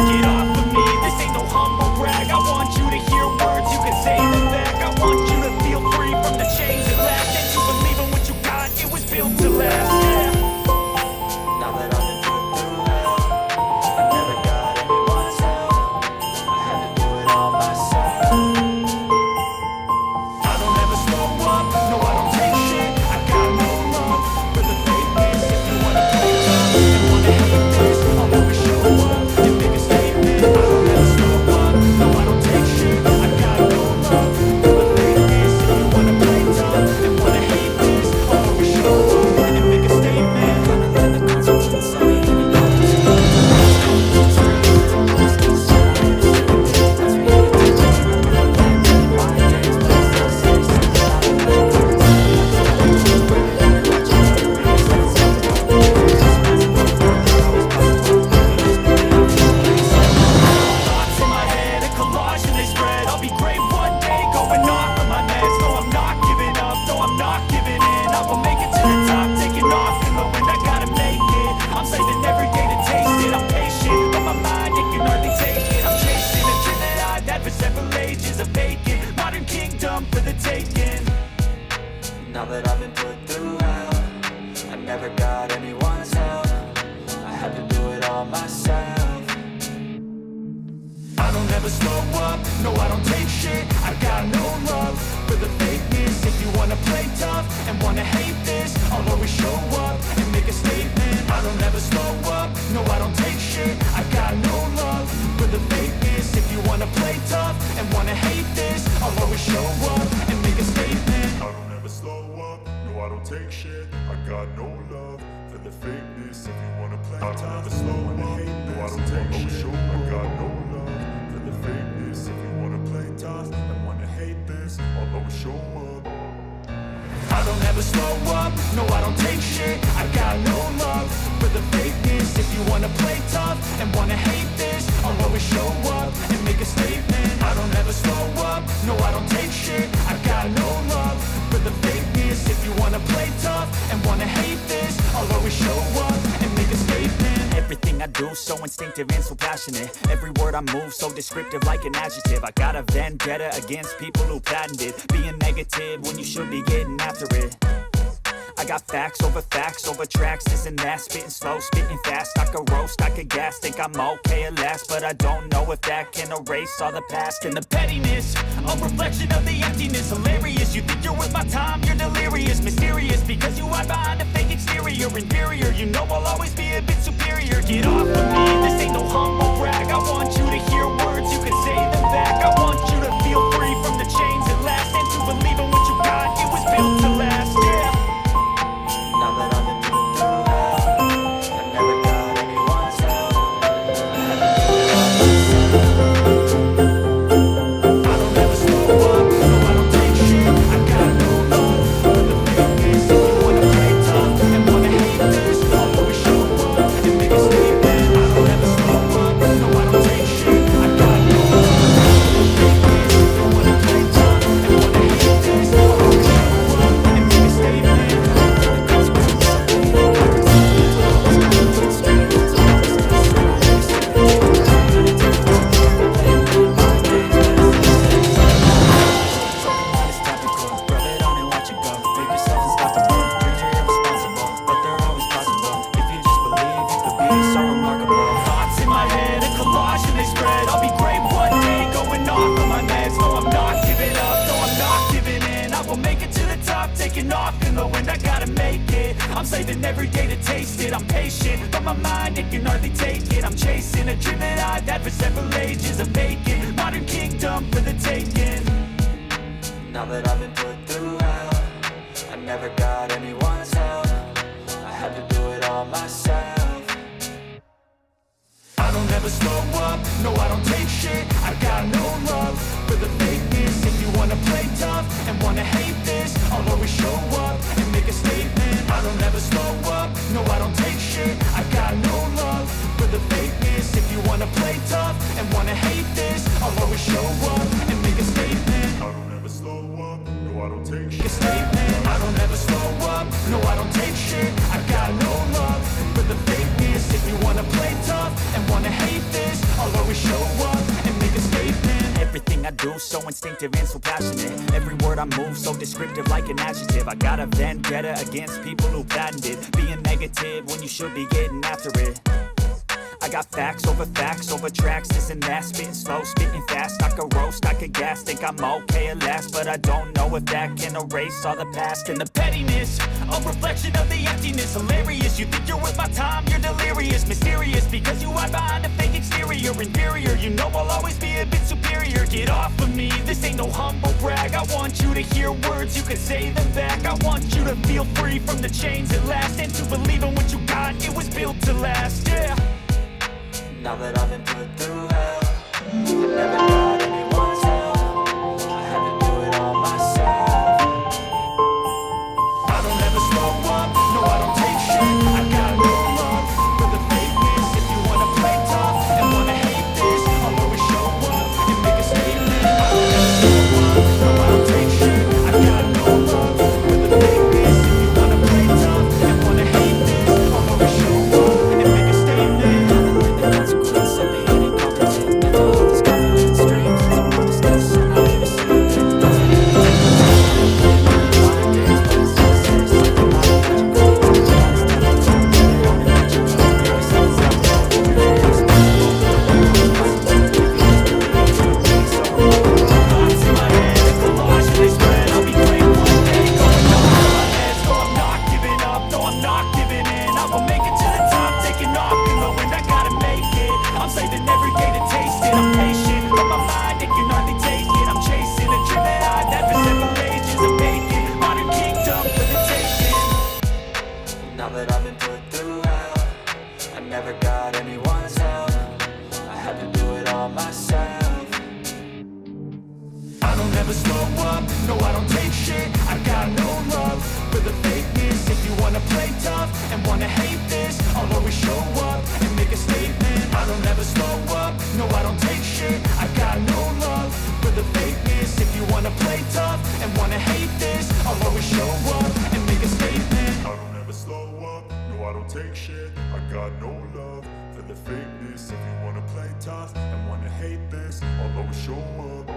Get off of me, this ain't no humble brag. I want you to hear words, you can say them back. I want you to feel free from the chains at last, and to believe in what you got, it was built to last, yeah. Now that I've been put through hell, I never got anyone's help. I had to do it all myself. I don't ever slow up, no I don't take shit. I got no love for the fakeness. If you wanna play tough and wanna hate this, I'll always show up and make a statement. I don't ever slow up, no I don't take shit. I got no love for the fakeness. If you wanna play tough and wanna hate this, I'll always show up and make a statement. Gonna learn the consequences of it. Thoughts in my head, a collage and they spread. I'll be great one day, going off of my meds. No, I'm not giving up, no, I'm not giving in. I will make it to the top, taking off in the wind. I gotta make it, I'm saving every day to taste it. I'm patient, but my mind, it can hardly take it. I'm chasing a dream that I've had for several ages. A vacant, modern kingdom for the taking. Now that I've been put through hell, I never got anyone's help. I had to do it all myself. I don't ever slow up, no I don't take shit. I got no love for the fakeness. If you wanna play tough and wanna hate this, I'll always show up and make a statement. I don't ever slow up, no I don't take shit. I got no love for the fakeness. If you wanna play tough and wanna hate this, I'll always show up and make a statement. I don't ever slow up, no I don't take shit. I got no love for the fakeness. If you wanna play tough, I don't ever slow up, no I don't take shit. I got no love for the fakeness. If you wanna play tough and wanna hate this, I'll always show up. I don't ever slow up, no I don't take shit. I got no love for the fakeness. If you wanna play tough and wanna hate this, I'll always show up and make a statement. I don't ever slow up, no I don't take shit. I got no love for the fakeness. If you wanna play tough and wanna hate this, I'll always show up and make a statement. Everything I do so instinctive and so passionate. Every word I move so descriptive like an adjective. I got a vendetta against people who patented being negative when you should be getting after it. I got facts over tracks, this and that. Spitting slow, spitting fast. I could roast, I could gas. Think I'm okay at last, but I don't know if that can erase all the past. And the pettiness, a reflection of the emptiness. Hilarious, you think you're worth my time, you're delirious. Mysterious, because you hide behind a fake exterior. Inferior, you know I'll always be a bit superior. Get off of me, this ain't no humble brag. I want you to hear words, you can say them back. I want you to feel free from the chains at last, and to believe in what you got, it was built to last, yeah. Now that I've been put through hell, I never got anyone's help. I had to do it all myself. I don't ever slow up, no I don't take shit. I got no love for the fakeness. If you wanna play tough and wanna hate this, I'll always show up and make a statement. I don't ever slow up, no I don't take shit. I got no love for the fakeness. If you wanna play tough and wanna hate this, I'll always show up and make a statement. Thoughts in my head, a collage and they spread. I'll be great one day, going off of my meds. No, I'm not giving up, no, I'm not giving in. I will make it to the top, taking off in the wind. I gotta make it, I'm saving every day to taste it. I'm patient, but my mind, it can hardly take it. I'm chasing a dream that I've had for several ages. A vacant, modern kingdom for the taking. Now that I've been put through hell, I never got anyone's help. I had to do it all myself. I don't ever slow up, no I don't take shit. I got no love for the fakeness. If you wanna play tough and wanna hate this, I'll always show up and make a statement. I don't ever slow up, no I don't take shit. I got no love for the fakeness. If you wanna play tough and wanna hate this, I'll always show up and make a statement. I don't ever slow up, no I don't take Make a shit. statement. I don't ever slow up, no I don't take shit. I got no love for the fakeness. If you wanna play tough and wanna hate this, I'll do, so instinctive and so passionate. Every word I move, so descriptive like an adjective. I got a vendetta against people who patented being negative when you should be getting after it. I got facts over tracks, this and that. Spitting slow, spitting fast. I could roast, I could gas. Think I'm okay at last, but I don't know if that can erase all the past. And the pettiness, a reflection of the emptiness. Hilarious, you think you're worth my time, you're delirious. Mysterious, because you hide behind a fake exterior. Inferior, you know I'll always be a bit superior. Get off of me, this ain't no humble brag. I want you to hear words, you can say them back. I want you to feel free from the chains at last, and to believe in what you got, it was built to last, yeah. Now that I've been put through hell, I never got anyone's help. I had to do it all myself. I don't ever slow up, no I don't take shit. I got no love for the fakeness. If you wanna play tough and wanna hate this, I'll always show up and make a statement. I don't ever slow up, no I don't take shit. I got no love for the fakeness. If you wanna play tough and wanna hate this, I'll always show up and make a statement. The consequence of being incompetent. Mental health is covered in strings. I'm on the steps, so I'm here to celebrate. Doesn't mean to take my time. Days, but it's necessary. Something not illogical. It's a honest time. They don't let you go. Ever since I was out over here, it's Thoughts in my head, a collage they spread. I'll be great one day, going over my head. So I'm not giving up, no I'm not giving in. I will make it to the top, taking off and knowing I gotta make it. I'm saving every day to taste it. I'm patient, but my mind it can hardly take it. I'm chasing a dream that I've had for several ages. I'm vacant, modern kingdom for the taking. Now that I've been put through hell, I never got anyone's help. I had to do it all myself. I don't ever slow up, no I don't take shit. I got no love for the fakeness. If you wanna play tough and wanna hate this, I'll always show up and make a statement. I don't ever slow up, no I don't take shit. I got no love for the fakeness. If you wanna play tough and wanna hate this, I'll always show up and make a statement. I don't ever slow up, no I don't take shit. I got no love for the fakeness. If you wanna play tough and wanna hate this, I'll always show up